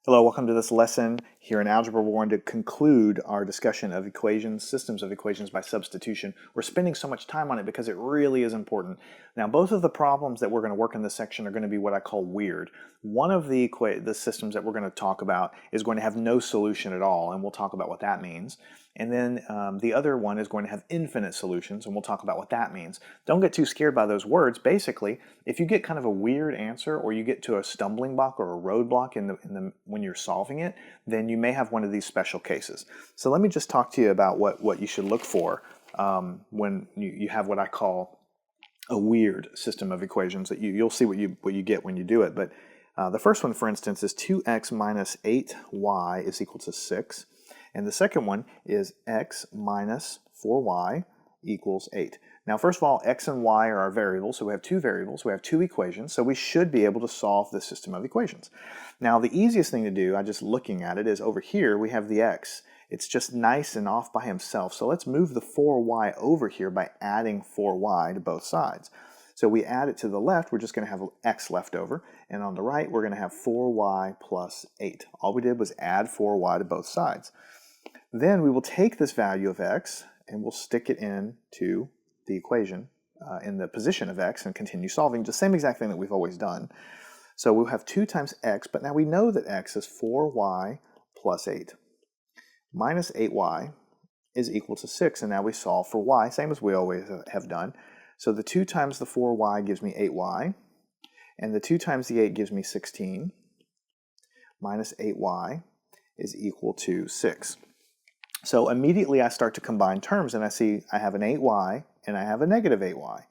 Hello, welcome to this lesson. Here in algebra, we're going to conclude our discussion of equations, systems of equations by substitution. We're spending so much time on it because it really is important. Now, both of the problems that we're going to work in this section are going to be what I call weird. One of the systems that we're going to talk about is going to have no solution at all, and we'll talk about what that means. And then the other one is going to have infinite solutions, and we'll talk about what that means. Don't get too scared by those words. Basically, if you get kind of a weird answer or you get to a stumbling block or a roadblock when you're solving it, then you may have one of these special cases. So let me just talk to you about what you should look for when you have what I call a weird system of equations. That you'll see what you get when you do it. But the first one, for instance, is 2x minus 8y is equal to 6. And the second one is x minus 4y equals 8. Now, first of all, x and y are our variables, so we have two variables, we have two equations, so we should be able to solve this system of equations. Now, the easiest thing to do, just looking at it, is over here we have the x. It's just nice and off by himself, so let's move the 4y over here by adding 4y to both sides. So we add it to the left, we're just going to have x left over, and on the right we're going to have 4y plus 8. All we did was add 4y to both sides. Then we will take this value of x and we'll stick it into the equation in the position of x and continue solving the same exact thing that we've always done. So we'll have 2 times x, but now we know that x is 4y plus 8. Minus 8y is equal to 6, and now we solve for y, same as we always have done. So the 2 times the 4y gives me 8y, and the 2 times the 8 gives me 16. Minus 8y is equal to 6. So immediately I start to combine terms, and I see I have an 8y and I have a negative 8y.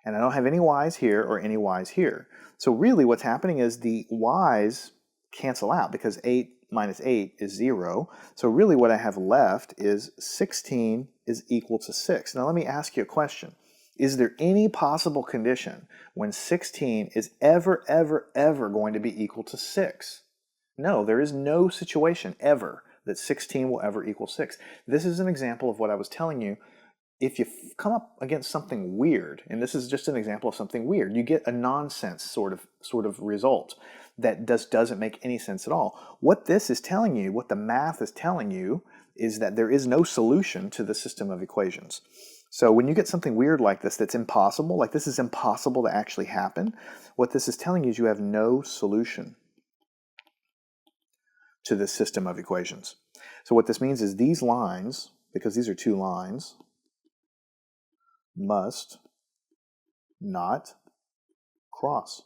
And I don't have any y's here or any y's here. So really what's happening is the y's cancel out because 8 minus 8 is 0. So really what I have left is 16 is equal to 6. Now let me ask you a question. Is there any possible condition when 16 is ever going to be equal to 6? No, there is no situation ever that 16 will ever equal 6. This is an example of what I was telling you. If you come up against something weird, and this is just an example of something weird, you get a nonsense sort of result that doesn't make any sense at all. What this is telling you, what the math is telling you, is that there is no solution to the system of equations. So when you get something weird like this that's impossible, like this is impossible to actually happen, what this is telling you is you have no solution to this system of equations. So what this means is these lines, because these are two lines, must not cross.